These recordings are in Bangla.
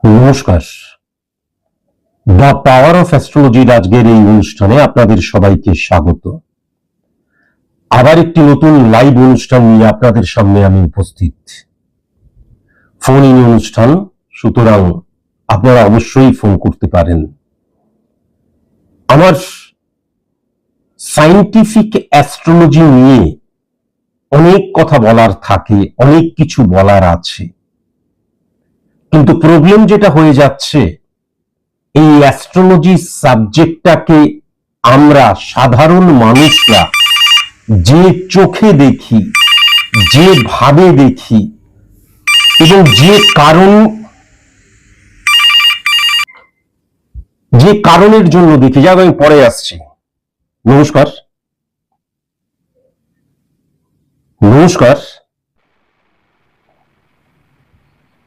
নমস্কার। দ্য পাওয়ার অফ অ্যাস্ট্রোলজির আজকের এই অনুষ্ঠানে আপনাদের সবাইকে স্বাগত। আবার একটি নতুন লাইভ অনুষ্ঠান নিয়ে আপনাদের সামনে আমি উপস্থিত। ফোন ইন অনুষ্ঠান, সুতরাং আপনারা অবশ্যই ফোন করতে পারেন। আমার সায়েন্টিফিক অ্যাস্ট্রোলজি নিয়ে অনেক কথা বলার থাকে, অনেক কিছু বলার আছে, কিন্তু প্রবলেম যেটা হয়ে যাচ্ছে, এই অ্যাস্ট্রোলজি সাবজেক্টটাকে আমরা সাধারণ মানুষরা যে চোখে দেখি, যে ভাবে দেখি এবং যে কারণের জন্য দেখি, যাক আমি পরে আসছি। নমস্কার।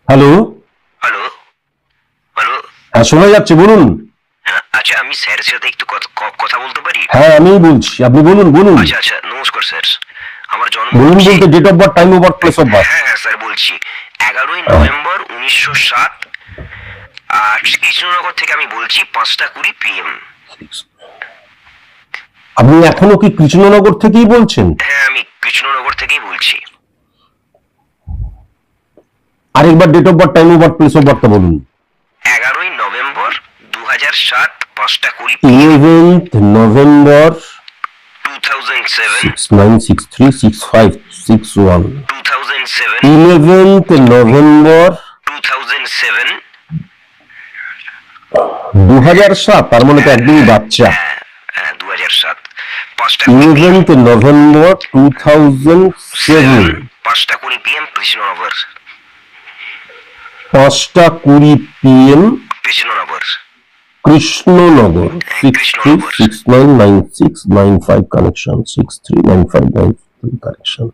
হ্যালো হ্যালো হ্যালো হ্যাঁ, শোনা যাচ্ছে, বলুন। আচ্ছা, আমি স্যারের সাথে একটু কথা বলতে পারি? হ্যাঁ, আমি বলছি, আপনি বলুন। আচ্ছা, নমস্কার স্যার। আমার জন্ম বলুন বলতে date of birth, time of birth, place of birth. হ্যাঁ স্যার, বলছি 11ই নভেম্বর 1907, আর কৃষ্ণনগর থেকে আমি বলছি 5:20 PM। আপনি এখনো কি কৃষ্ণনগর থেকেই বলছেন? হ্যাঁ, আমি কৃষ্ণনগর থেকেই বলছি। আরেকবার date of birth, time of birth, place of birth বলুন। 11ই November 2007, 5:20 11th November 2007, 69636561 2007, 11th November 2007। 2007, তার মানে তো একদমই বাচ্চা। হ্যাঁ, 2007, 5:20 11th November 2007, 5:20 PM, Krishnanagar. 5:20 PM, Krishnanagar. Krishnanagar. 63699695 connection, 639593 connection.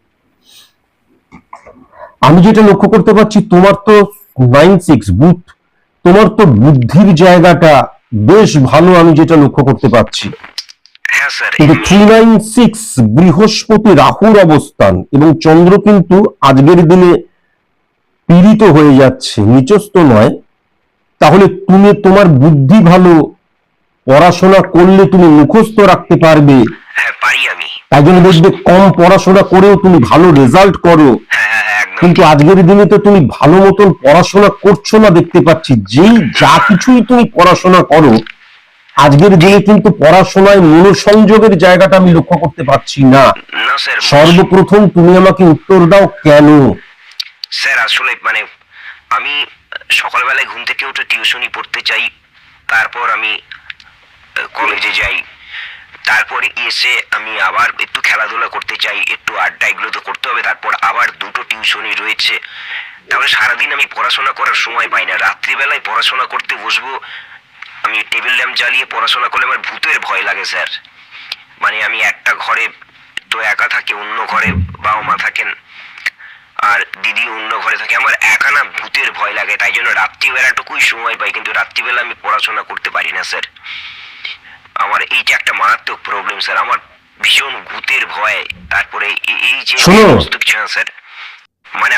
আমি যেটা লক্ষ্য করতে পারছি, তোমার তো 96 বুথ, তোমার তো বুদ্ধির জায়গাটা বেশ ভালো, আমি যেটা লক্ষ্য করতে পারছি। হ্যাঁ স্যার, কিন্তু 396 বৃহস্পতি রাহুর অবস্থান এবং চন্দ্র কিন্তু আজকের দিনে পীড়িত হয়ে যাচ্ছে, নিচস্থ নয়। তাহলে তুমি, তোমার বুদ্ধি ভালো, পড়াশোনা করলে তুমি মুখস্থ রাখতে পারবে। হ্যাঁ, পারি আমি। তাই জন্য দেখবে কম পড়াশোনা করেও তুমি ভালো রেজাল্ট করো। হ্যাঁ, একদম। কিন্তু আজকের দিনে তো তুমি ভালো মতন পড়াশোনা করছো না, দেখতে পাচ্ছি। যেই যা কিছুই তুমি পড়াশোনা করো, আজকের দিনে কিন্তু পড়াশোনায় মনোসংযোগের জায়গাটা আমি লক্ষ্য করতে পারছি না। না স্যার, সর্বপ্রথম তুমি আমাকে উত্তর দাও, কেন? স্যার আসলে আমি সকালবেলায় ঘুম থেকে উঠে টিউশনি পড়তে চাই, তারপর আমি কলেজে যাই, তারপরে এসে আমি আবার একটু খেলাধুলা করতে চাই, একটু আড্ডা, এগুলো তো করতে হবে। তারপর আবার 2টো টিউশনি রয়েছে। তাহলে সারাদিন আমি পড়াশোনা করার সময় পাই না। রাত্রিবেলায় পড়াশোনা করতে বসবো, আমি টেবিল ল্যাম্প জ্বালিয়ে পড়াশোনা করলে আমার ভূতের ভয় লাগে স্যার। আমি একটা ঘরে তো একা থাকি, অন্য ঘরে বাবা মা থাকেন, আর দিদি অন্য ঘরে থাকে। আমার একা না ভূতের ভয় লাগে, তাই জন্য রাত্রিবেলাটুকুই সময় পাই, কিন্তু রাত্রিবেলা আমি পড়াশোনা করতে পারি না স্যার। আমার এইটা একটা মারাত্মক প্রবলেম স্যার, আমার ভীষণ ভূতের ভয়। তারপরে এই যে সমস্ত কিছু না স্যার,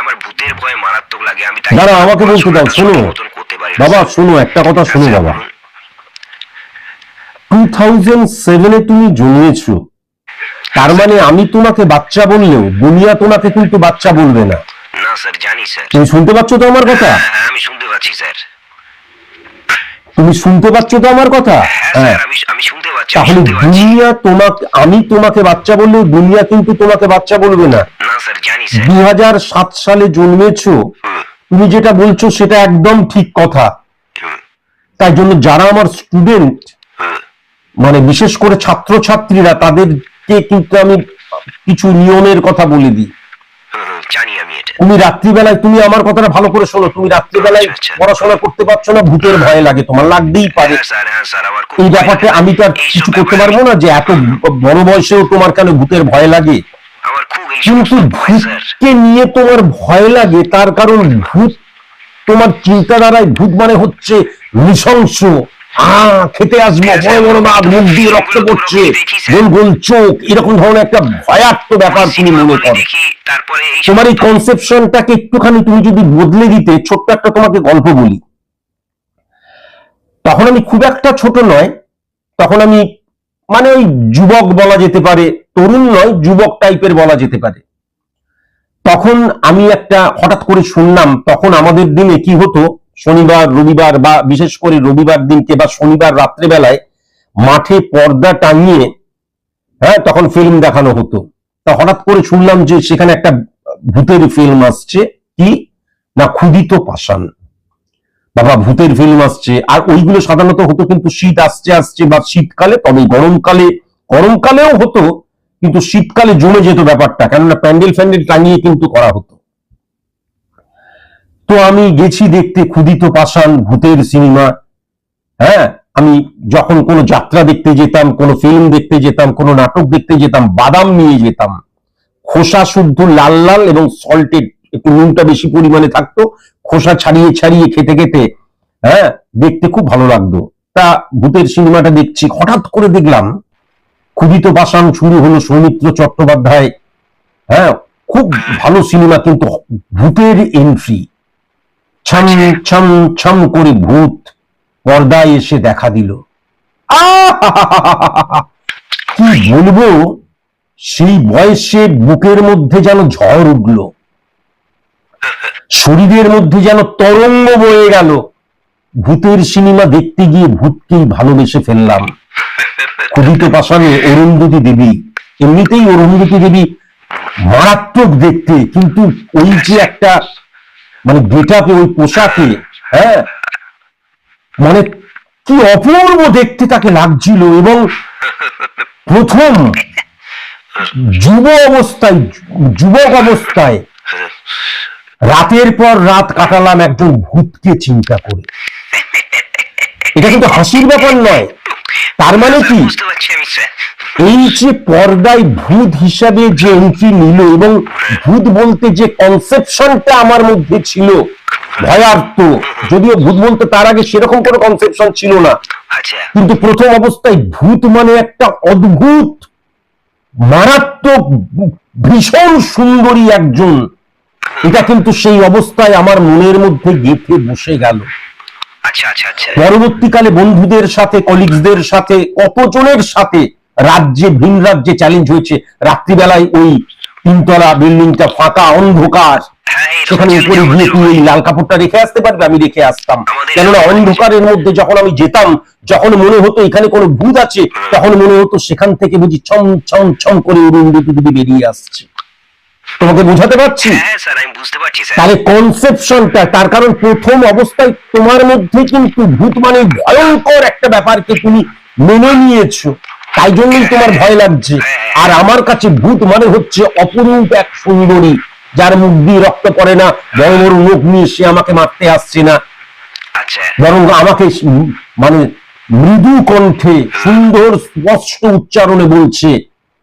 আমার ভূতের ভয় মারাত্মক লাগে। আমি তাই দাদা আমাকে বলতে দাও। শোনো বাবা, শোনো, একটা কথা শোনো বাবা। 2007 তুমি জন্মেছো, তার মানে আমি তোমাকে বাচ্চা বললেও দুনিয়া তোমাকে কিন্তু বাচ্চা বলবে না। না স্যার, জানি স্যার। তুমি শুনতে পাচ্ছ তো আমার কথা? হ্যাঁ, আমি শুনতে পাচ্ছি স্যার। তুমি শুনতে পাচ্ছ তো আমার কথা? হ্যাঁ, আমি শুনতে পাচ্ছি। তাহলে দুনিয়া তোমাকে, আমি তোমাকে বাচ্চা বললেও দুনিয়া কিন্তু তোমাকে বাচ্চা বলবে না। না স্যার, জানি স্যার। 2007 সালে জন্মেছো, তুমি যেটা বলছো সেটা একদম ঠিক কথা। তাই জন্য যারা আমার স্টুডেন্ট, বিশেষ করে ছাত্রছাত্রীরা, তাদেরকে কিন্তু আমি কিছু নিয়মের কথা বলে দিই। জানি আমি এটা। তুমি রাত্রিবেলায়, তুমি আমার কথাটা ভালো করে শোনো, তুমি রাত্রিবেলায় পড়াশোনা করতে পারছো না, ভূতের ভয় লাগে, তোমার লাগতেই পারে। এই ব্যাপারটা আমি তো আর কিছু করতে পারবো না, যে এত বড় বয়সেও তোমার কেন ভূতের ভয় লাগে। কিন্তু ভূতকে নিয়ে তোমার ভয় লাগে, তার কারণ ভূত তোমার চিন্তাধারায়, ভূত হচ্ছে নৃশংস, খেতে আসবো, বড় বড় দাঁত, মুখ দিয়ে রক্ত পড়ছে, গোল গোল চোখ, এরকম ধরনের একটা ভয়ার্থ ব্যাপার তুমি মনে করো। তোমার এই কনসেপশনটাকে একটুখানি তুমি যদি বদলে দিতে, ছোট্ট একটা তোমাকে গল্প বলি। তখন আমি খুব একটা ছোট নয়, তখন আমি মানে ওই যুবক বলা যেতে পারে, তরুণ নয়, যুবক টাইপের বলা যেতে পারে। তখন আমি একটা হঠাৎ করে শুনলাম, তখন আমাদের দিনে কি হতো, শনিবার রবিবার বা বিশেষ করে রবিবার দিনকে বা শনিবার রাত্রেবেলায় মাঠে পর্দা টাঙিয়ে তখন ফিল্ম দেখানো হতো। তা হঠাৎ করে শুনলাম যে সেখানে একটা ভূতের ফিল্ম আসছে, কি না ক্ষুধিত পাষাণ। বাবা, ভূতের ফিল্ম আসছে। আর ওইগুলো সাধারণত হতো কিন্তু শীত আসছে আসছে বা শীতকালে, তবে গরমকালেও হতো, কিন্তু শীতকালে জমে যেত ব্যাপারটা, কেননা প্যান্ডেল ফ্যান্ডেল টাঙিয়ে কিন্তু করা হতো। তো আমি গেছি দেখতে ক্ষুধিত পাষাণ ভূতের সিনেমা। আমি যখন কোনো যাত্রা দেখতে যেতাম, কোনো ফিল্ম দেখতে যেতাম, কোনো নাটক দেখতে যেতাম, বাদাম নিয়ে যেতাম, খোসা শুদ্ধ লাল লাল এবং সল্টেড, একটু নুনটা বেশি পরিমাণে থাকতো, খোসা ছাড়িয়ে ছাড়িয়ে খেতে খেতে দেখতে খুব ভালো লাগতো। তা ভূতের সিনেমাটা দেখছি, হঠাৎ করে দেখলাম ক্ষুধিত পাষাণ শুরু হলো, সৌমিত্র চট্টোপাধ্যায়, খুব ভালো সিনেমা, কিন্তু ভূতের এন্ট্রি, ছম ছম ছম করে ভূত পর্দায় এসে দেখা দিল। কি বলবো, সেই বয়সে বুকের মধ্যে যেন ঝড় উঠল, শরীরের মধ্যে যেন তরঙ্গ বয়ে গেল। ভূতের সিনেমা দেখতে গিয়ে ভূতকেই ভালোবেসে ফেললাম। ক্ষুধিত পাষাণে অরুন্ধতী দেবী, এমনিতেই অরুন্ধতী দেবী মারাত্মক দেখতে, কিন্তু ওই যে একটা মানে গেটআপে, ওই পোশাকে, মানে কি অপূর্ব দেখতে তাকে লাগছিল। এবং প্রথম যুবক অবস্থায় রাতের পর রাত কাটালাম একজন ভূতকে চিন্তা করে। এটা কিন্তু হাসির ব্যাপার নয়। তার মানে কি, এই যে পর্দায় ভূত হিসাবে যে এন্ট্রি নিল, এবং ভূত বলতে যে কনসেপশনটা আমার মধ্যে ছিল ভয়ার্থ, যদিও ভূত বলতে তার আগে সেরকম কোনো কনসেপশন ছিল না, কিন্তু প্রথম অবস্থায় ভূত মানে একটা অদ্ভুত মারাত্মক ভীষণ সুন্দরী একজন, এটা কিন্তু সেই অবস্থায় আমার মনের মধ্যে গেঁথে বসে গেল। পরবর্তীকালে বন্ধুদের সাথে, কলিগসদের সাথে, কতজনের সাথে রাজ্যে, ভিন রাজ্যে চ্যালেঞ্জ হয়েছে, রাত্রিবেলায় ওই তিনতলা বিল্ডিংটা ফাঁকা, অন্ধকার, সেখানে উপরে গিয়ে তুই ওই লাল কাপড়টা রেখে আসতে পারবে, আমি রেখে আসতাম। কেননা অন্ধকারের মধ্যে যখন আমি যেতাম, যখন মনে হতো এখানে কোনো ভূত আছে, তখন মনে হতো সেখান থেকে বুঝি ছম ছম ছম করে অরুন্ধতী দেবী বেরিয়ে আসছে। তোমাকে বোঝাতে পারছি? তাহলে কনসেপশনটা, তার কারণ প্রথম অবস্থায় তোমার মধ্যে কিন্তু ভূত মানে ভয়ঙ্কর একটা ব্যাপারকে তুমি মেনে নিয়েছো, তাই জন্যই তোমার ভয় লাগছে। আর আমার কাছে ভূত মানে হচ্ছে অপরূপ এক সুন্দরী, যার মুখ দিয়ে রক্ত পড়ে না, বড় বড় মুখ নিয়ে সে আমাকে মারতে আসছে না, বরং আমাকে মানে মৃদু কণ্ঠে সুন্দর স্পষ্ট উচ্চারণে বলছে,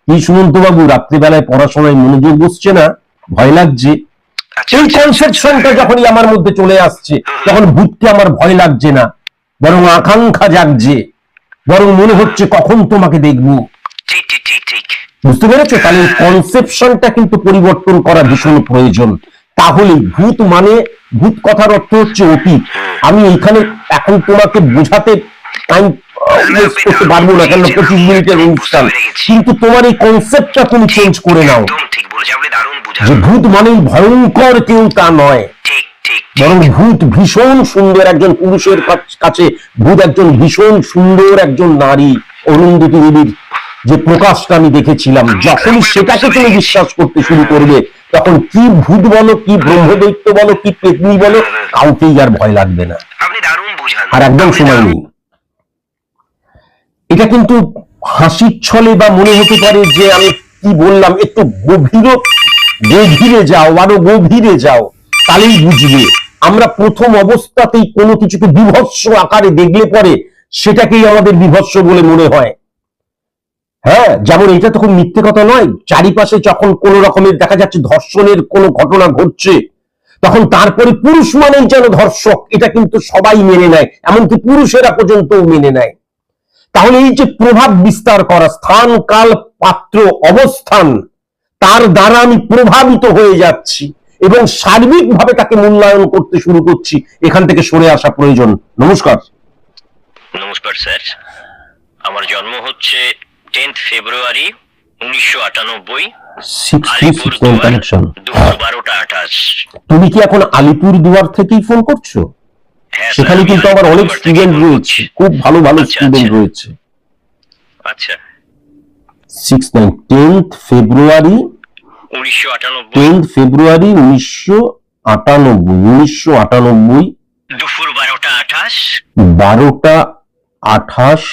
কি সুমন্ত বাবু, রাত্রিবেলায় পড়াশোনায় মনোযোগ বসছে না, ভয় লাগছে। এই কনসেপশনটা যখনই আমার মধ্যে চলে আসছে, তখন ভূতকে আমার ভয় লাগছে না, বরং আকাঙ্ক্ষা জাগছে, বরং মনে হচ্ছে কখন তোমাকে দেখবো। বুঝতে পেরেছো? তাহলে কনসেপশনটা কিন্তু পরিবর্তন করা ভীষণ প্রয়োজন। তাহলে ভূত মানে, ভূত কথার অর্থ হচ্ছে অতীত। আমি এখানে এখন তোমাকে বোঝাতে করতে পারবো না, কেন 25 মিনিটের অনুষ্ঠান, কিন্তু তোমার এই কনসেপ্টটা তুমি চেঞ্জ করে নাও, যে ভূত মানেই ভয়ঙ্কর কেউ তা নয়, বরং ভূত ভীষণ সুন্দর একজন পুরুষের কাছে, ভূত একজন ভীষণ সুন্দর একজন নারী। অরুন্ধতী দেবীর যে প্রকাশটা আমি দেখেছিলাম, যখনই সেটাকে তুমি বিশ্বাস করতে শুরু করবে, তখন কি ভূত বলো, কি ব্রহ্মদৈত্য বলো, কি পেতনি বলো, কাউকেই আর ভয় লাগবে না। আর একদম সময় নেই। এটা কিন্তু হাসির ছলে বা মনে হতে পারে যে আমি কি বললাম, একটু গভীরে যাও, আরো গভীরে যাও, তাহলেই বুঝবে। আমরা প্রথম অবস্থাতেই কোনো কিছুকে বিভৎস আকারে দেখলে পরে সেটাকেই আমাদের বিভৎস বলে মনে হয়। যেমন এটা তো খুব মিথ্যে কথা নয়, চারিপাশে যখন কোন রকমের দেখা যাচ্ছে ধর্ষণের কোনো ঘটনা ঘটছে, তখন তারপরে পুরুষ মানেই যেন ধর্ষক, এটা কিন্তু সবাই মেনে নেয়, এমনকি পুরুষেরা পর্যন্তও মেনে নেয়। তাহলে এই যে প্রভাব বিস্তার করা, স্থান কাল পাত্র অবস্থান, তার দ্বারা আমি প্রভাবিত হয়ে যাচ্ছি এবং সার্বিকভাবে তাকে মূল্যায়ন করতে শুরু করছি, এখান থেকে সরে আসা প্রয়োজন। নমস্কার। নমস্কার স্যার, আমার জন্ম হচ্ছে 10th ফেব্রুয়ারি 1998, 636 কানেকশন। দুপুর 12:28। তুমি কি এখন আলিপুরদুয়ার থেকেই ফোন করছো? হ্যাঁ স্যার, সেখানে আমি কিন্তু আমার অনেক আলিপুরদুয়ার থেকেই স্টুডেন্ট ফোন রয়েছে, করছি। খুব ভালো ভালো আচ্ছা, স্টুডেন্ট আচ্ছা। রয়েছে। আচ্ছা, 10th ফেব্রুয়ারি 1998 10th ফেব্রুয়ারি 1998 দুপুর 12:28 12:28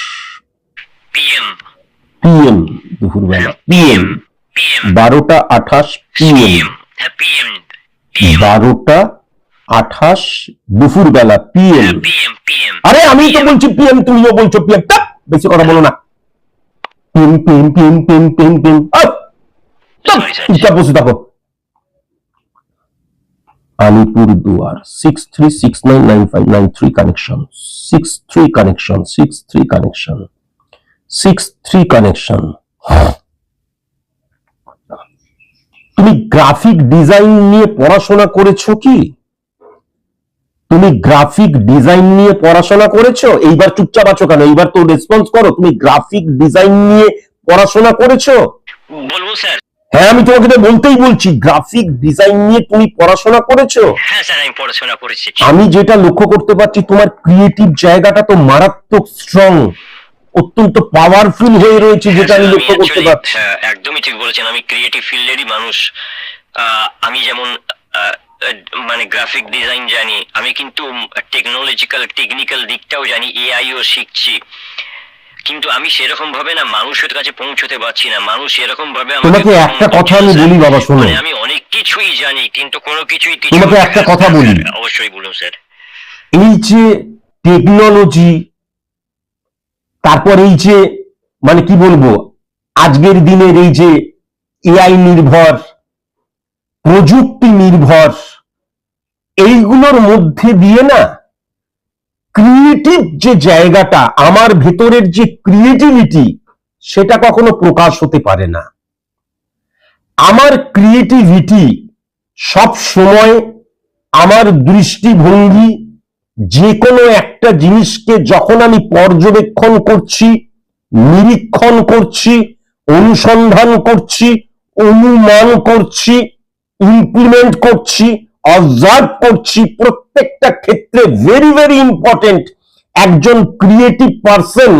PM। PM, দুপুরবেলা PM, PM 12:28 PM, হ্যাঁ PM 12:28 দুপুরবেলা PM। PM। আরে আমি তো বলছি PM, তুমিও বলছো PM। বেশি কথা বলো না। PM PM PM PM PM PM। Sorry, sir. চুপচাপ বসে থাকো। Alipurduar 63699593 connection, 63 connection, 63 connection, 63 connection. তুমি গ্রাফিক ডিজাইন নিয়ে পড়াশোনা করেছো কি? তুমি গ্রাফিক ডিজাইন নিয়ে পড়াশোনা করেছো? এইবার চুপচাপ আছো কেন? এইবার তো রেসপন্স করো। তুমি গ্রাফিক ডিজাইন নিয়ে পড়াশোনা করেছো? বলবো স্যার? হ্যাঁ, আমি তোমাকে তো বলতেই বলছি, গ্রাফিক ডিজাইন নিয়ে তুমি পড়াশোনা করেছো? হ্যাঁ স্যার, আমি পড়াশোনা করেছি। আমি যেটা লক্ষ্য করতে পারছি, তোমার ক্রিয়েটিভ জায়গাটা তো মারাত্মক স্ট্রং, অত্যন্ত পাওয়ারফুল হয়ে রয়েছে, যেটা আমি লক্ষ্য করতে পারছি। একদমই ঠিক বলেছেন, আমি ক্রিয়েটিভ ফিল্ডেরই মানুষ। আমি যেমন মানে গ্রাফিক ডিজাইন জানি, আমি কিন্তু টেকনিক্যাল দিকটাও জানি, এআইও শিখছি, কিন্তু আমি সেরকম ভাবে না মানুষের কাছে পৌঁছতে পারছি না। মানুষ এরকম ভাবে তোমাকে একটা কথা আমি বলি বাবা, শোনো। আমি অনেক কিছুই জানি, কিন্তু কোনো কিছুই তোমাকে একটা কথা বলি। অবশ্যই বলুন স্যার। এই যে টেকনোলজি, তারপর এই যে মানে কি বলবো, আজকের দিনের এই যে এআই নির্ভর, প্রযুক্তি নির্ভর, এইগুলোর মধ্যে দিয়ে না ক্রিয়েটিভ যে জায়গাটা, আমার ভেতরের যে ক্রিয়েটিভিটি, সেটা কখনো প্রকাশ হতে পারে না। আমার ক্রিয়েটিভিটি সব সময়, আমার দৃষ্টিভঙ্গি, যে কোনো একটা জিনিসকে যখন আমি পর্যবেক্ষণ করছি, নিরীক্ষণ করছি, অনুসন্ধান করছি, অনুমান করছি, ইমপ্লিমেন্ট করছি, অবজার্ভ করছি, প্রত্যেকটা ক্ষেত্রে ভেরি ভেরি ইম্পর্টেন্ট, একজন ক্রিয়েটিভ পারসন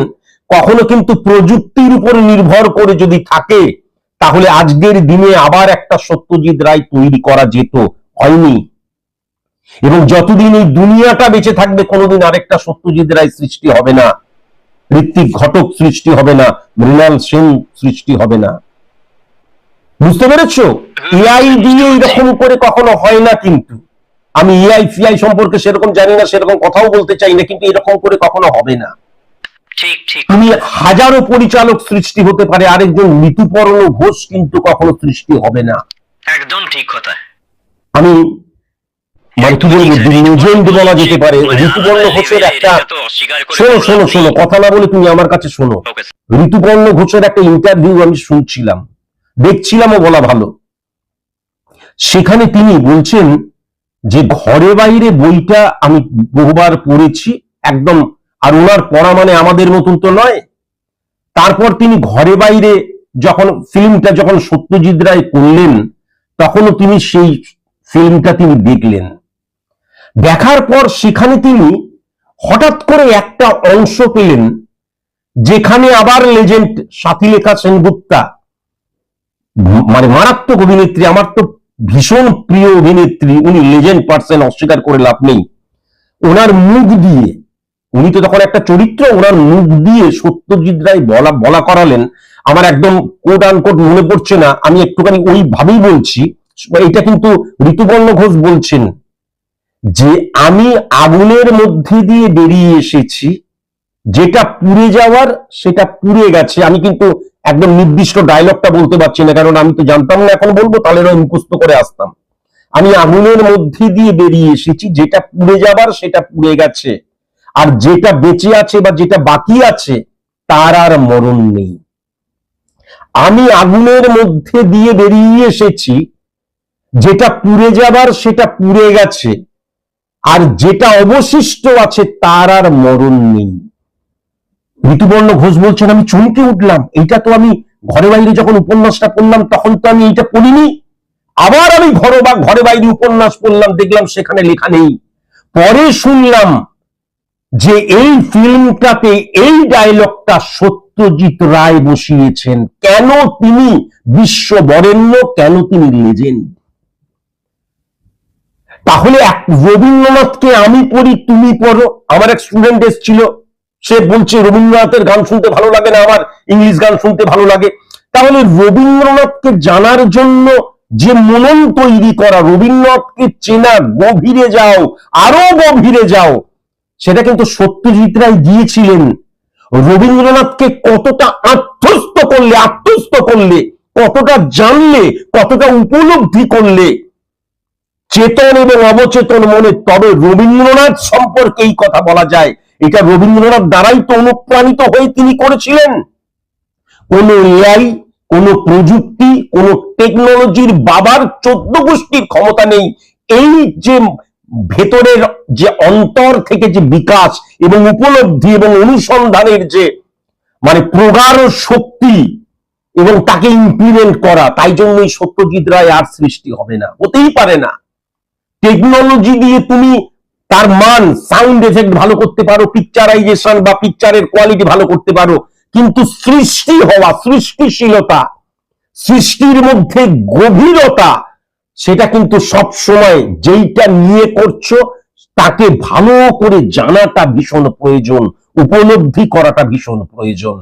কখনো কিন্তু প্রযুক্তির উপর নির্ভর করে যদি থাকে, তাহলে আজকের দিনে আবার একটা সত্যজিৎ রায় তৈরি করা যেত, হয়নি। এবং যতদিন এই দুনিয়াটা বেঁচে থাকবে, কোনোদিন আরেকটা সত্যজিৎ রায় সৃষ্টি হবে না, ঋত্বিক ঘটক সৃষ্টি হবে না, মৃণাল সেন সৃষ্টি হবে না। বুঝতে পেরেছো? এআই দিয়ে এরকম করে কখনো হয় না। কিন্তু আমি এআই ফিআই সম্পর্কে সেরকম জানি না, সেরকম কথাও বলতে চাই না, কিন্তু এরকম করে কখনো হবে না। ঠিক ঠিক। তুমি হাজারো পরিচালক সৃষ্টি হতে পারে, আরেকজন ঋতুপর্ণ ঘোষ কিন্তু কখনো সৃষ্টি হবে না। একদম ঠিক কথা। আমি মানে কি বলবো, লেজেন্ড বলা যেতে পারে ঋতুপর্ণ ঘোষের একটা। শোনো শোনো শোনো, কথা না বলে তুমি আমার কাছে শোনো। ঋতুপর্ণ ঘোষের একটা ইন্টারভিউ আমি শুনছিলাম, দেখছিলামও বলা ভালো। সেখানে তিনি বলছেন যে ঘরে বাইরে বইটা আমি বহুবার পড়েছি একদম, আর ওনার পড়া মানে আমাদের মতন তো নয়। তারপর তিনি ঘরে বাইরে যখন ফিল্মটা যখন সত্যজিৎ রায় করলেন, তখনও তিনি সেই ফিল্মটা তিনি দেখলেন। দেখার পর সেখানে তিনি হঠাৎ করে একটা অংশ পেলেন, যেখানে আবার লেজেন্ড সাথীলেখা সেনগুপ্তা, মানে মারাত্মক অভিনেত্রী, আমার তো ভীষণ প্রিয় অভিনেত্রী, উনি লেজেন্ড পার্সন, অস্বীকার করে লাভ নেই। ওনার মুখ দিয়ে, উনি তো তখন একটা চরিত্র, ওনার মুখ দিয়ে সত্যজিৎ রায় বলা করালেন। আমার একদম কোট আনকোট মনে পড়ছে না, আমি একটুখানি ওইভাবেই বলছি। এটা কিন্তু ঋতুপর্ণ ঘোষ বলছেন যে আমি আগুনের মধ্যে দিয়ে বেরিয়ে এসেছি, যেটা পুড়ে যাওয়ার সেটা পুড়ে গেছে। আমি কিন্তু একদম নির্দিষ্ট ডায়লগটা বলতে পারছি না, কারণ আমি তো জানতাম না, এখন বলবো তাহলে মুখস্থ করে আসতাম। আমি আগুনের মধ্যে দিয়ে বেরিয়ে এসেছি, যেটা পুড়ে যাবার সেটা পুড়ে গেছে, আর যেটা বেঁচে আছে বা যেটা বাকি আছে তার আর মরণ নেই। আমি আগুনের মধ্যে দিয়ে বেরিয়ে এসেছি, যেটা পুড়ে যাবার সেটা পুড়ে গেছে, আর যেটা অবশিষ্ট আছে তার আর মরণ নেই। ঋতুবর্ণ ঘোষ বলছেন, আমি চমকে উঠলাম, এইটা তো আমি ঘরে বাইরে যখন উপন্যাসটা পড়লাম তখন তো আমি এইটা পড়িনি। আবার আমি ঘরে বাইরে উপন্যাস পড়লাম, দেখলাম সেখানে লেখা নেই। পরে শুনলাম যে এই ফিল্মটাতে এই ডায়লগটা সত্যজিৎ রায় বসিয়েছেন। কেন তিনি বিশ্ববরেণ্য, কেন তিনি লেজেন্ড? তাহলে রবীন্দ্রনাথকে আমি পড়ি, তুমি পড়ো। আমার এক স্টুডেন্ট এসেছিল, সে বলছে রবীন্দ্রনাথের গান শুনতে ভালো লাগে না, আমার ইংলিশ গান শুনতে ভালো লাগে। তাহলে রবীন্দ্রনাথকে জানার জন্য যে মনন তৈরি করা, রবীন্দ্রনাথকে চেনা, গভীরে যাও, আরো গভীরে যাও, সেটা কিন্তু সত্যজিৎ রায় গিয়েছিলেন। রবীন্দ্রনাথকে কতটা আত্মস্থ করলে, কতটা জানলে, কতটা উপলব্ধি করলে চেতন এবং অবচেতন মনে, তবে রবীন্দ্রনাথ সম্পর্কে এই কথা বলা যায়। এটা রবীন্দ্রনাথ দ্বারাই তো অনুপ্রাণিত হয়ে তিনি করেছিলেন। কোন এআই, কোন প্রযুক্তি, কোন টেকনোলজির বাবার 14 গোষ্ঠীর ক্ষমতা নেই এই যে ভেতরের যে অন্তর থেকে যে বিকাশ এবং উপলব্ধি এবং অনুসন্ধানের যে মানে প্রগাঢ় শক্তি এবং তাকে ইমপ্লিমেন্ট করা, তাই জন্যই সত্যজিৎ রায় আর সৃষ্টি হবে না, হতেই পারে না। টেকনোলজি দিয়ে তুমি তার মান, সাউন্ড এফেক্ট ভালো করতে পারো, পিকচারাইজেশন বা পিকচারের কোয়ালিটি ভালো করতে পারো, কিন্তু সৃষ্টি হওয়া, সৃষ্টিশীলতা, সৃষ্টির মধ্যে গভীরতা, সেটা কিন্তু সব সময় যেইটা নিয়ে করছো তাকে ভালো করে জানাটা ভীষণ প্রয়োজন, উপলব্ধি করাটা ভীষণ প্রয়োজন।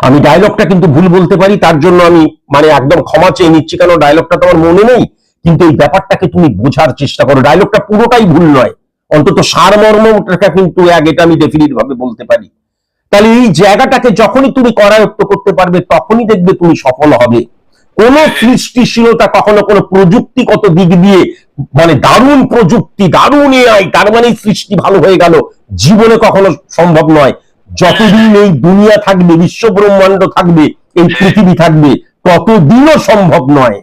আমি ডায়লগটা কিন্তু ভুল বলতে পারি, তার জন্য আমি মানে একদম ক্ষমা চেয়ে নিচ্ছি, কারণ ডায়লগটা তোমার মনে নেই। কিন্তু এই ব্যাপারটাকে তুমি বোঝার চেষ্টা করো, ডায়লগটা পুরোটাই ভুল নয়, অন্তত সারমর্মটা কিন্তু এটা আমি ডেফিনিট ভাবে বলতে পারি। তাহলে এই জায়গাটাকে যখনই তুমি করায়ত্ত করতে পারবে, তখনই দেখবে তুমি সফল হবে। কোন সৃষ্টিশীলতা কখনো কোনো প্রযুক্তিগত দিক দিয়ে মানে দারুণ প্রযুক্তি, দারুণ এআই, তার মানে সৃষ্টি ভালো হয়ে গেল, জীবনে কখনো সম্ভব নয়। যতদিন এই দুনিয়া থাকবে, বিশ্ব ব্রহ্মাণ্ড থাকবে, এই পৃথিবী থাকবে, ততদিনও সম্ভব নয়।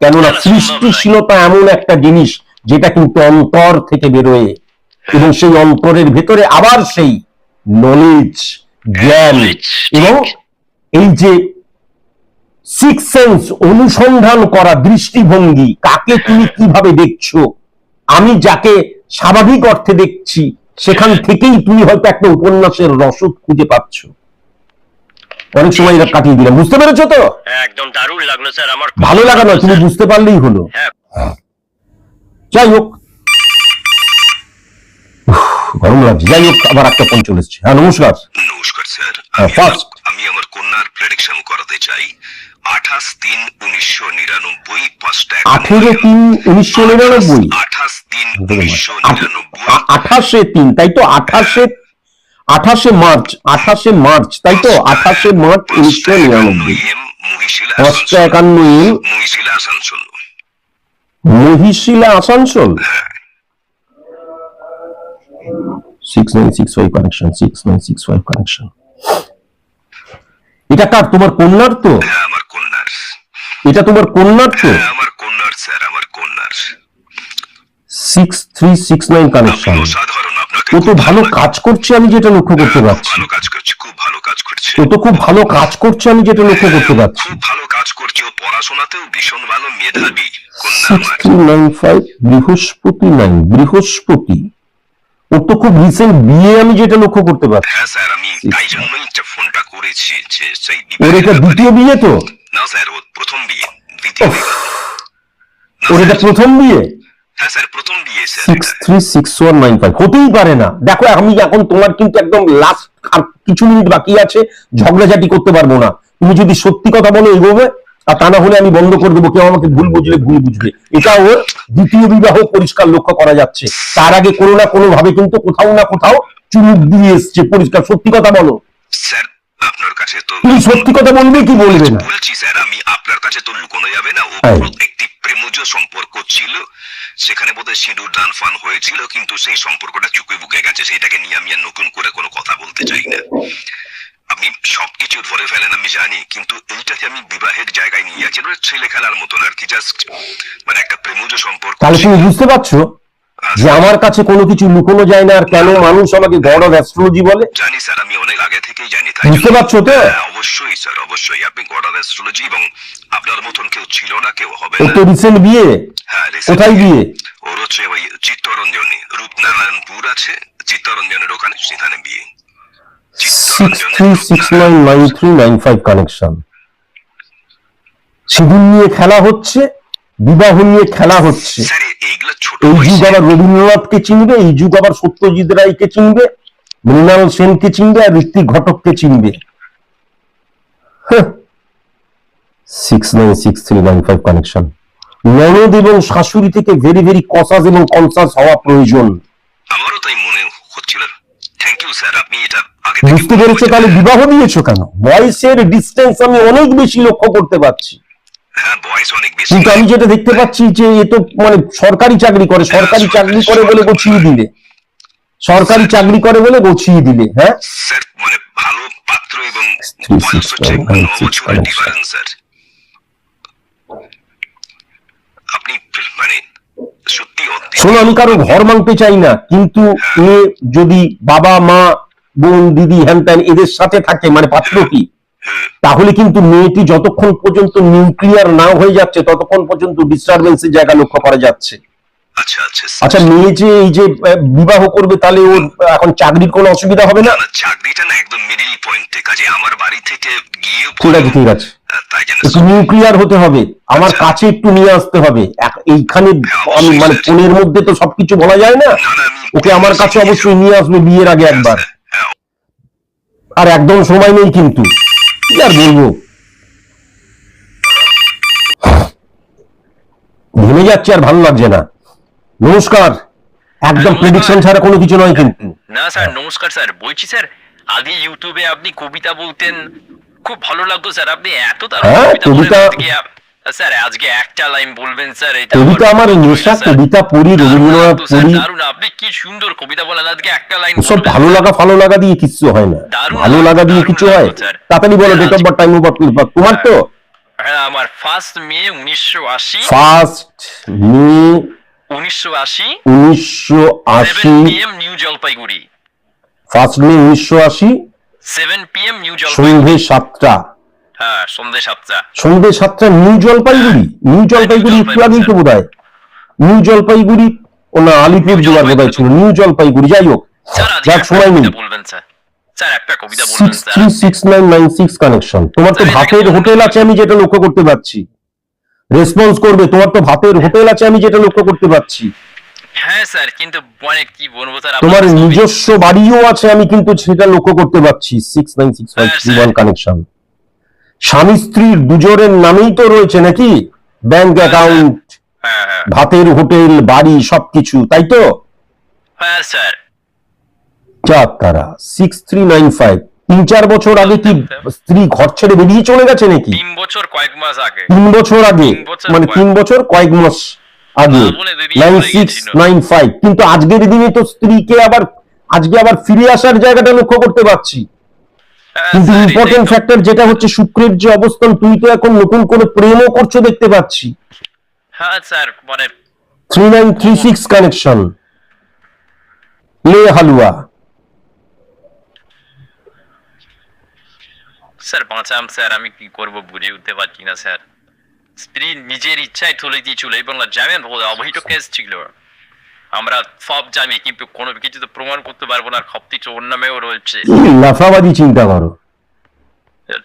কেননা সৃষ্টিশীলতা এমন একটা জিনিস যেটা কিন্তু অন্তর থেকে বেরোয়, এবং সেই অন্তরের ভেতরে আবার সেই নলেজ, জ্ঞান এবং এই যে সিক্স সেন্স, অনুসন্ধান করা, দৃষ্টিভঙ্গি, কাকে তুমি কিভাবে দেখছো, আমি যাকে স্বাভাবিক অর্থে দেখছি, সেখান থেকেই তুমি হয়তো একটা উপন্যাসের রসদ খুঁজে পাচ্ছ। অনেক সময় এটা কাটিয়ে দিলাম, বুঝতে পেরেছো তো? একদম দারুণ লাগলো স্যার, আমার ভালো লাগা নয়, তুমি বুঝতে পারলেই হলো। যাই হোক, গরম লাগছে। যাই হোক, আবার একটা ফোন চলে এসেছে। হ্যাঁ, নমস্কার। নমস্কার স্যার, ফার্স্ট আমি আমার কন্যার প্রেডিকশন করাতে চাই। 28/3/1999 5টা 18/3/1999 28/3/1999 28/3, তাই তো? 28শে মার্চ, তাই তো? 28শে March 1999, Mohishila 551 Asansol. Mohishila Asansol. 6965 connection, 6965 connection. এটা কার? তোমার কন্যার তো? হ্যাঁ, আমার কন্যার। এটা তোমার কন্যার তো? হ্যাঁ, আমার কন্যার স্যার, আমার কন্যার। 6369 কানেকশন। অসাধারণ, আপনাকে ও তো ভালো কাজ করছে, আমি যেটা লক্ষ্য করতে পারছি। ভালো কাজ করছে, খুব ভালো কাজ করছে। ও তো খুব ভালো কাজ করছে, আমি যেটা লক্ষ্য করতে পারছি। খুব ভালো কাজ করছে, ও পড়াশোনাতেও ভীষণ ভালো, মেধাবী কন্যা আমার। 6395 বৃহস্পতি। ওর তো খুব রিসেন্ট বিয়ে, আমি যেটা লক্ষ্য করতে পারছি। হ্যাঁ স্যার, আমি তাই জন্যই ফোনটা করেছি যে সেই ওর এটা দ্বিতীয় বিয়ে তো? না স্যার, ও প্রথম বিয়ে, দ্বিতীয় বিয়ে না। ওর এটা প্রথম বিয়ে? হ্যাঁ স্যার, প্রথম বিয়ে স্যার। 636195 হতেই পারে না। দেখো, আমি এখন তোমার কিন্তু একদম লাস্ট আর কিছু মিনিট বাকি আছে, ঝগড়াঝাটি করতে পারবো না। তুমি যদি সত্যি কথা বলো এগোবে, আর তা না হলে আমি বন্ধ করে দেবো। কেউ আমাকে ভুল বুঝলে ভুল বুঝবে। এটা ওর দ্বিতীয় বিবাহ পরিষ্কার লক্ষ্য করা যাচ্ছে। তার আগে কোনো না কোনো ভাবে কিন্তু কোথাও না কোথাও চুমুক দিয়ে এসছে, পরিষ্কার। সত্যি কথা বলো স্যার, আপনার কাছে তো তুমি সত্যি কথা বলবে কি বলবে না? বলছি স্যার, আমি আপনার কাছে তো লুকোনো যাবে না। ও একটি প্রেমজ সম্পর্ক ছিল, সেখানে বোধহয় সিঁদুর দান ফান হয়েছিল, কিন্তু সেই সম্পর্কটা চুকে বুকে গেছে। সেটাকে নিয়ে আমি আর নতুন করে কোনো কথা বলতে চাই না। আপনি সবকিছু ধরে ফেলেন আমি জানি, কিন্তু এইটাকে আমি বিবাহের জায়গায় নিয়ে যাচ্ছি, ছেলে খেলার মতন আর কি, জাস্ট মানে একটা প্রেমজ সম্পর্ক। তাহলে তুমি বুঝতে পারছো যে আমার কাছে কোনো কিছু লুকোনো যায় না, আর কেন মানুষ আমাকে গড অফ অ্যাস্ট্রোলজি বলে? জানি স্যার, আমি অনেক আগে থেকেই জানি। তাই বুঝতে জন্য- পারছো তো? হ্যাঁ, অবশ্যই স্যার, অবশ্যই আপনি গড অফ অ্যাস্ট্রোলজি, এবং আপনার মতন কেউ ছিল না, কেউ হবে ওর না। তো রিসেন্ট বিয়ে, হ্যাঁ, কোথায় বিয়ে? ওর হচ্ছে ওই চিত্তরঞ্জনী, রূপনারায়ণপুর আছে চিত্তরঞ্জনের ওখানে, সেখানে বিয়ে। 63699395 কানেকশন। সিঁদুর নিয়ে খেলা হচ্ছে, বিবাহ নিয়ে খেলা হচ্ছে। স্যার এইগুলো ছোট এই যুগ বয়সে আবার রবীন্দ্রনাথকে চিনবে, এই যুগ আবার সত্যজিৎ রায়কে চিনবে, মৃণাল সেনকে চিনবে, আর ঋত্বিক ঘটককে চিনবে। 696395 কানেকশন। ননদ এবং শাশুড়ি থেকে ভেরি ভেরি কসাস এবং কনসাস হওয়া প্রয়োজন। আমারও তাই মনে হচ্ছিল। থ্যাংক ইউ স্যার, আপনি এটা আগে বুঝতে পেরেছো? তাহলে বিবাহ দিয়েছো কেন? বয়সের ডিস্টেন্স আমি অনেক বেশি লক্ষ্য করতে পারছি, হ্যাঁ, বয়স অনেক বেশি। কিন্তু আমি যেটা দেখতে পাচ্ছি যে এ তো মানে সরকারি চাকরি করে, সরকারি চাকরি করে বলে গছিয়ে দিলে, সরকারি চাকরি করে বলে গছিয়ে দিলে। হ্যাঁ স্যার, মানে ভালো পাত্র এবং 3, বয়স 6, হচ্ছে 9, 9 6 বছরের ডিফারেন্স স্যার। আপনি মানে সত্যি অদ্ভুত। শোনো, আমি কারো ঘর ভাঙতে চাই না, কিন্তু এ যদি বাবা মা বোন দিদি হ্যান ত্যান এদের সাথে থাকে, মানে পাত্রটি, তাহলে কিন্তু মেয়েটি যতক্ষণ পর্যন্ত নিউক্লিয়ার না হয়ে যাচ্ছে ততক্ষণ পর্যন্ত ডিস্টারবেন্সের জায়গা লক্ষ্য করা যাচ্ছে। আচ্ছা আচ্ছা আচ্ছা, মেয়ে যে এই যে বিবাহ করবে, তাহলে ওর এখন চাকরির কোনো অসুবিধা হবে না? না, চাকরিটা না একদম মিডিল পয়েন্টে, কাজে আমার বাড়ি থেকে গিয়েও ঠিক আছে, ঠিক আছে, তাই জন্য একটু নিউক্লিয়ার হতে হবে, আমার কাছে একটু নিয়ে আসতে হবে। এইখানে আমি মানে ফোনের মধ্যে তো সবকিছু বলা যায় না, ওকে আমার কাছে অবশ্যই নিয়ে আসবে বিয়ের আগে একবার। হ্যাঁ, আর একদম সময় নেই কিন্তু, কি আর বলবো, ঘেমে যাচ্ছে আর ভালো লাগছে না। নমস্কার, একদম প্রেডিকশন ছাড়া কোনো কিছু নয় কিন্তু। না স্যার, নমস্কার স্যার। বলছি স্যার, আগে ইউটিউবে আপনি কবিতা বলতেন, খুব ভালো লাগতো স্যার। আপনি এত দারুণ হ্যাঁ, কবিতা বলেন। কবিতা- স্যার আজকে একটা লাইন বলবেন স্যার, এটা কবিতা আমার নেশা, কবিতা পড়ি, রবীন্দ্রনাথ পড়ি। দারুণ, আপনি কি সুন্দর কবিতা বলেন। আজকে একটা লাইন সব ভালো লাগা দিয়ে কিছু হয় না, দারুণ ভালো লাগা লাগতো, দিয়ে দারুণ কিছু হয়? লাগতো, স্যার। তাড়াতাড়ি বলো, date of birth, time of birth. তোমার তো হ্যাঁ, আমার 1 May 1980, 1 May 1980, 1980, 7 PM New Jalpaiguri, 1 May 1980, 7 PM New Jalpaiguri. সন্ধে 7টা, হ্যাঁ, সন্ধ্যে 7টা। সন্ধে 7টা, নিউ জলপাইগুড়ি। নিউ জলপাইগুড়ি একটু আগেই তো বোধ হয়, নিউ জলপাইগুড়ি, ও না আলিপুর জেলার বোধ হয় ছিল, নিউ জলপাইগুড়ি। যাই হোক, স্যার আজকে যাক, একটা সময় নেই। কবিতা বলবেন স্যার। স্যার একটা কবিতা বলবেন স্যার। 636996 কানেকশন। তোমার তো ভাতের হোটেল আছে আমি যেটা লক্ষ্য করতে পারছি, রেসপন্স করবে। তোমার তো ভাতের হোটেল আছে আমি যেটা লক্ষ্য করতে পারছি, হ্যাঁ স্যার, কিন্তু মানে কি বলবো স্যার, তোমার আপনার নিজস্ব বাড়িও আছে আমি কিন্তু সেটা লক্ষ্য করতে পারছি। 696531 কানেকশন। স্বামী স্ত্রীর দুজনের নামেই তো রয়েছে নাকি ব্যাংক অ্যাকাউন্ট, হ্যাঁ হ্যাঁ ভাতের হোটেল, বাড়ি, সবকিছু, তাই তো? হ্যাঁ স্যার। যাক, তারা 6395 3-4 বছর আগে কি স্ত্রী ঘর ছেড়ে বেরিয়ে চলে গেছে নাকি? 3 বছর কয়েক মাস আগে। 3 বছর আগে, 3 বছর মানে 3 বছর কয়েক মাস আগে, না বলে বেরিয়ে চলে গেছিল। 9695। কিন্তু আজকের দিনে তো স্ত্রীকে আবার আজকে আবার ফিরে আসার জায়গাটা লক্ষ্য করতে পারছি। হ্যাঁ কিন্তু স্যার, ইম্পর্টেন্ট এটাই তো। ফ্যাক্টর যেটা হচ্ছে শুক্রের যে অবস্থান, তুমি তো এখন নতুন করে প্রেমও করছো দেখতে পাচ্ছি। হ্যাঁ স্যার, মানে 3936 কানেকশন। লে হালুয়া। স্যার বাঁচাম স্যার, আমি কি করব বুঝে উঠতে পারছি না স্যার। স্ত্রী নিজের ইচ্ছায় তুলে দিয়েছিল এবং জানেন অবহিত কেস ছিল, আমরা সব জানি, কিন্তু কোনো কিছু তো প্রমাণ করতে পারবো না। সবকিছু ওর নামেও রয়েছে। এই লাফাবাজি চিন্তা করো।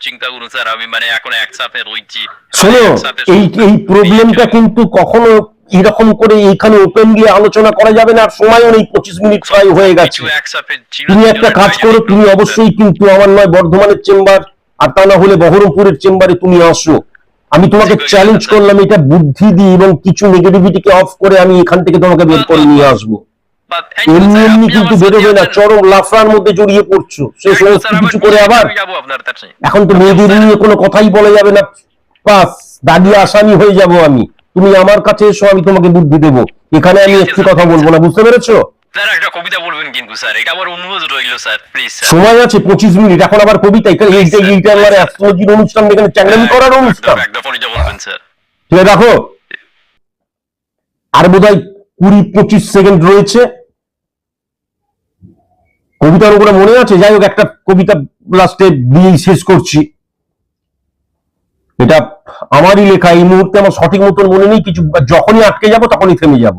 চিন্তা করুন স্যার, আমি মানে এখন একসাথে রয়েছি। শোনো, এই প্রবলেমটা কিন্তু কখনো এরকম করে এখানে ওপেন দিয়ে আলোচনা করা যাবে না, আর সময়ও নেই, 25 মিনিট প্রায় হয়ে গেছে। একসাথে ছিল। তুমি একটা কাজ করো, তুমি অবশ্যই কিন্তু আমার নয় বর্ধমানের চেম্বার, আর তা না হলে বহরমপুরের চেম্বারে তুমি আসো। আমি তোমাকে চ্যালেঞ্জ করলাম, এটা বুদ্ধি দিই এবং কিছু নেগেটিভিটিকে অফ করে আমি এখান থেকে তোমাকে বের করে নিয়ে আসবো। এমনি এমনি কিন্তু বেরোবে না, চরম লাফড়ার মধ্যে জড়িয়ে পড়ছো সে সমস্ত কিছু করে। আবার এখন তো মেয়েদের নিয়ে কোনো কথাই বলা যাবে না, বাস দাঁড়িয়ে আসামি হয়ে যাব আমি। তুমি আমার কাছে এসো, আমি তোমাকে বুদ্ধি দেবো। এখানে আমি একটি কথা বলবো না, বুঝতে পেরেছো? স্যার একটা কবিতা বলবেন কিন্তু স্যার, এটা আমার অনুরোধ রইল স্যার, প্লিজ স্যার। সময় আছে 25 মিনিট, এখন আবার কবিতা? এইটা আমার অ্যাস্ট্রোলজির অনুষ্ঠান, এখানে চ্যাংরামি করার অনুষ্ঠান? একটা কবিতা বলবেন স্যার। ঠিক আছে, রাখো। আর বোধহয় 20-25 সেকেন্ড রয়েছে। কবিতার উপরে মনে আছে? যাই হোক, একটা কবিতা লাস্টে দিয়েই শেষ করছি। এটা আমারই লেখা, এই মুহূর্তে আমার সঠিক মতন মনে নেই কিছু, যখনই আটকে যাব তখনই থেমে যাব।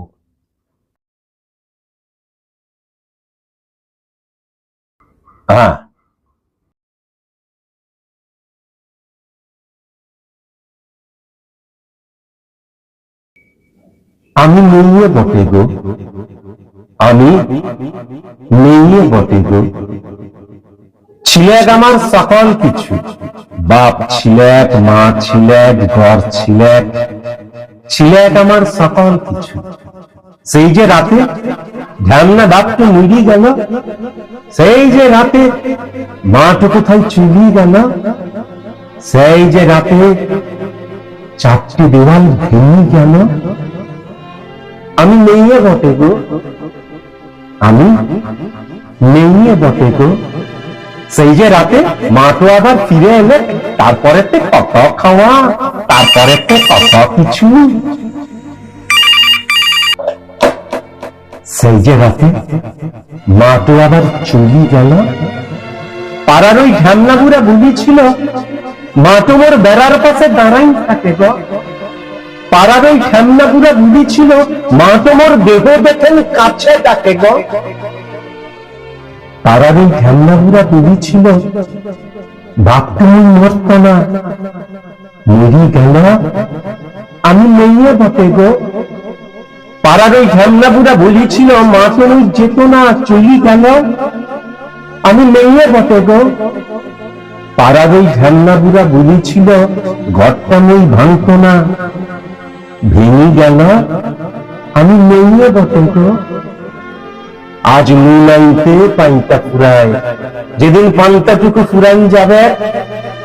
হ্যাঁ, আমি নেইয়ে বটে গো, আমি নেইয়ে বটে গো, ছিলেক আমার সকল কিছু, বাপ ছিলেক, মা ছিলেক, ঘর ছিলেক, ছিলেক আমার সকল কিছু। সেই যে রাতে ধ্যামনা বাপকে মুড়ি গেল, সেই যে রাতে মাটো কোথায় চুলি গেল, সেই যে রাতে 4টি দেওয়াল ভেঙে গেল। আমি নেইয়ে বটে গো, আমি নেইয়ে বটে গো, সেই যে রাতে মাটো আবার ফিরে এলে, তারপরে কত খাওয়া, তারপরে কত কিছু। সেই যে রাতে মাটো আবার চলি গেল, পাড়ার ওই ঝামলাগুড়া বলেছিল মাটো মোর বেড়ার পাশে দাঁড়াই থাকে গো, পাড়ার ওই ঝামলাগুড়া বলেছিল মাটো মোর দেহ দেখেন কাছে ডাকে গো, পাড়ার ওই ঝামলাগুড়া বলেছিল বাপ তুমি মরত না, মরি গেল, আমি নেইয়ে বটে গো। পাড়ার ওই ঝামলাগুড়া বলেছিল মা তুমি যেত না, চলি গেল, আমি নেইয়ে বটে গো। পাড়ার ওই ঝামলাগুড়া বলেছিল ঘরটা মই ভাঙত না, ভেঙে গেল, আমি নেইয়ে বটে গো। আজ নুনাইতে পাইটা ফুরায়, যেদিন পান্তাটুকু ফুরাই যাবে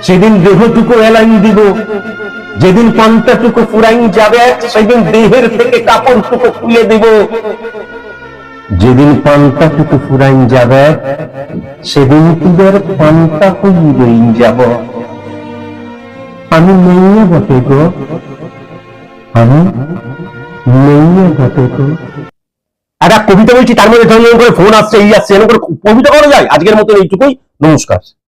সেদিন দেহটুকু এলাই দিব, যেদিন পান্তাটুকু ফুরাই যাবে সেদিন দেহের থেকে কাপড়টুকু খুলে দেব, যেদিন পান্তাটুকু ফুরাই যাবে সেদিন তোদের পান্তা হইবেই যাব। আমি নেইয়ে বটে গো, আমি নেইয়ে বটে গো। একটা কবিতা বলছি, তার মধ্যে করে ফোন আসছে, এই আসছে, এরকম করে কবিতা করা যায়। আজকের মতো এইটুকুই, নমস্কার।